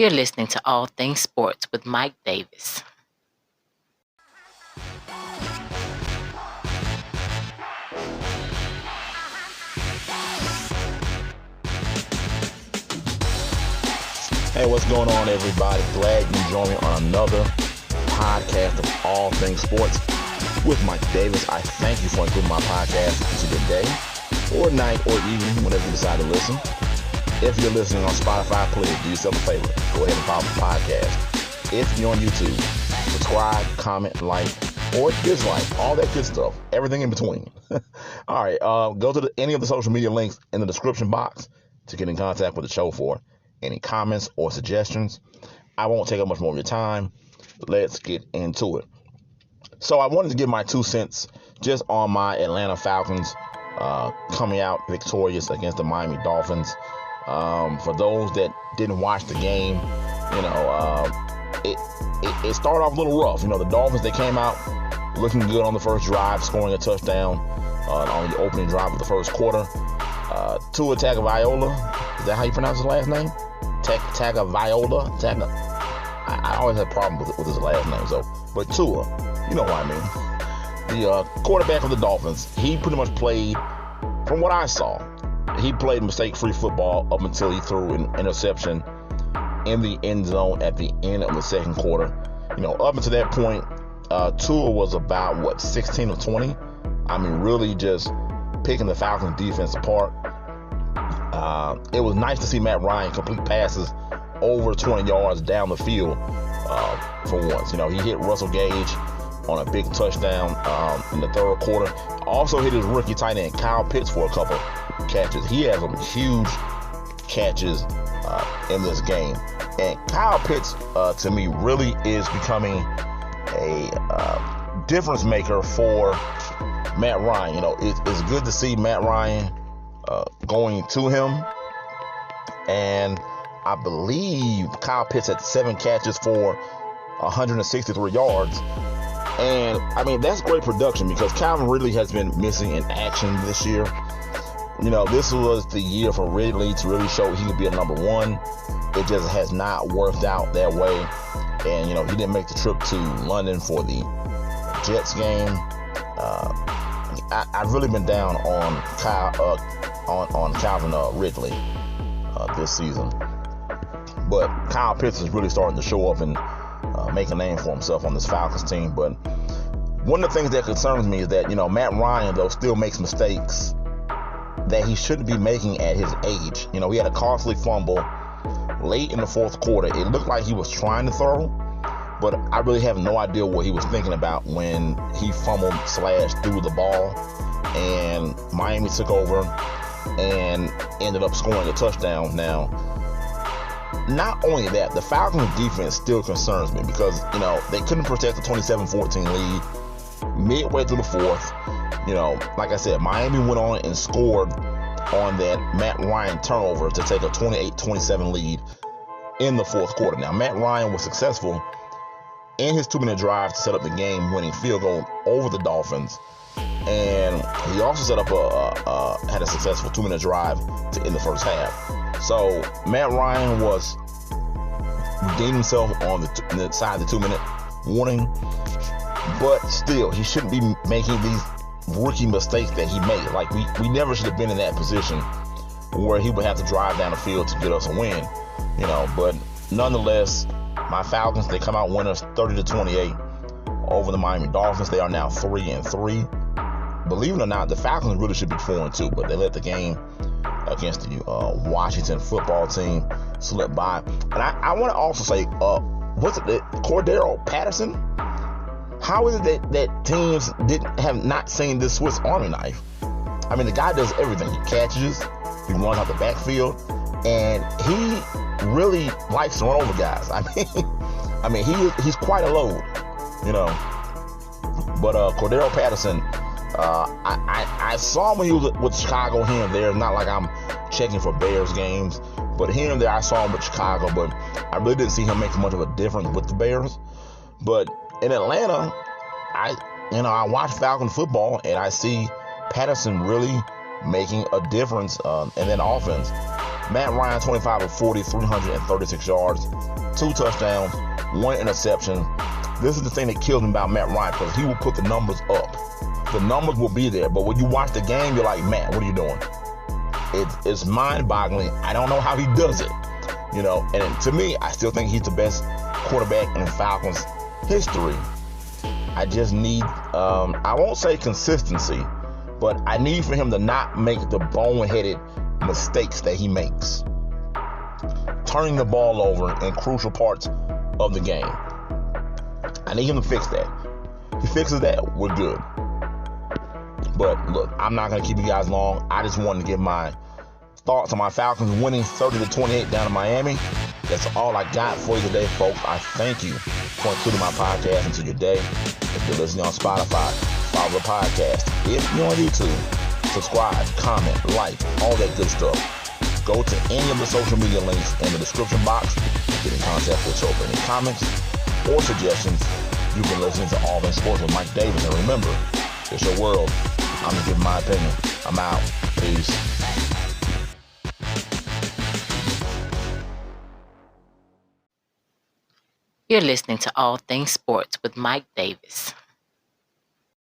You're listening to All Things Sports with Mike Davis. Hey, what's going on, everybody? Glad you joined me on another podcast of All Things Sports with Mike Davis. I thank you for including my podcast into your day or night or evening, whenever you decide to listen. If you're listening on Spotify, please do yourself a favor. Go ahead and follow the podcast. If you're on YouTube, subscribe, comment, like, or dislike, all that good stuff, everything in between. All right, go to any of the social media links in the description box to get in contact with the show for any comments or suggestions. I won't take up much more of your time. Let's get into it. So I wanted to give my 2 cents just on my Atlanta Falcons coming out victorious against the Miami Dolphins. For those that didn't watch the game, it started off a little rough. The Dolphins, they came out looking good on the first drive, scoring a touchdown on the opening drive of the first quarter. Tua Tagovailoa, is that how you pronounce his last name? Tagovailoa? I always have problems with his last name, but Tua, you know what I mean. The quarterback of the Dolphins, he pretty much played, from what I saw, he played mistake-free football up until he threw an interception in the end zone at the end of the second quarter. Up until that point, Tua was about, 16 of 20? I mean, really just picking the Falcons defense apart. It was nice to see Matt Ryan complete passes over 20 yards down the field for once. He hit Russell Gage on a big touchdown in the third quarter. Also hit his rookie tight end Kyle Pitts for a couple catches. He has some huge catches in this game. And Kyle Pitts, to me, really is becoming a difference maker for Matt Ryan. It's good to see Matt Ryan going to him. And I believe Kyle Pitts had 7 catches for 163 yards. And, I mean, that's great production because Calvin Ridley has been missing in action this year. This was the year for Ridley to really show he could be a number one. It just has not worked out that way. And, he didn't make the trip to London for the Jets game. I've really been down on Calvin Ridley this season. But Kyle Pitts is really starting to show up and make a name for himself on this Falcons team. But one of the things that concerns me is that, Matt Ryan, though, still makes mistakes that he shouldn't be making at his age. He had a costly fumble late in the fourth quarter. It looked like he was trying to throw, but I really have no idea what he was thinking about when he fumbled / threw the ball, and Miami took over and ended up scoring a touchdown. Now, not only that, the Falcons defense still concerns me because, they couldn't protect the 27-14 lead midway through the fourth. Like I said, Miami went on and scored on that Matt Ryan turnover to take a 28-27 lead in the fourth quarter. Now, Matt Ryan was successful in his 2-minute drive to set up the game-winning field goal over the Dolphins. And he also set up had a successful 2-minute drive to end the first half. So Matt Ryan was redeemed himself on the side of the 2-minute warning, but still, he shouldn't be making these rookie mistakes that he made. Like, we never should have been in that position where he would have to drive down the field to get us a win. But nonetheless, my Falcons, they come out winners 30-28 over the Miami Dolphins. They are now 3-3. Believe it or not, the Falcons really should be 4-2, but they let the game against the Washington football team slip by. And I want to also say, what's it, Cordero Patterson? How is it that teams have not seen this Swiss Army knife? I mean, the guy does everything. He catches, he runs out the backfield, and he really likes to run over guys. I mean, he's quite a load, But Cordero Patterson, I saw him when he was with Chicago here and there. It's not like I'm checking for Bears games, but here and there I saw him with Chicago, but I really didn't see him make much of a difference with the Bears. But in Atlanta, I watch Falcon football and I see Patterson really making a difference in that offense. Matt Ryan, 25 of 40, 336 yards, 2 touchdowns, 1 interception. This is the thing that kills me about Matt Ryan, because he will put the numbers up. The numbers will be there, but when you watch the game, you're like, man, what are you doing? It's mind-boggling. I don't know how he does it, And to me, I still think he's the best quarterback in Falcons history. I just need, I won't say consistency, but I need for him to not make the boneheaded mistakes that he makes, turning the ball over in crucial parts of the game. I need him to fix that. If he fixes that, we're good. But look, I'm not going to keep you guys long. I just wanted to give my thoughts on my Falcons winning 30-28 down in Miami. That's all I got for you today, folks. I thank you for including my podcast into your day. If you're listening on Spotify, follow the podcast. If you're on YouTube, subscribe, comment, like, all that good stuff. Go to any of the social media links in the description box. Get in contact with us over any comments or suggestions. You can listen to All Things Sports with Mike Davis. And remember, it's your world. I'm going to give my opinion. I'm out. Peace. You're listening to All Things Sports with Mike Davis.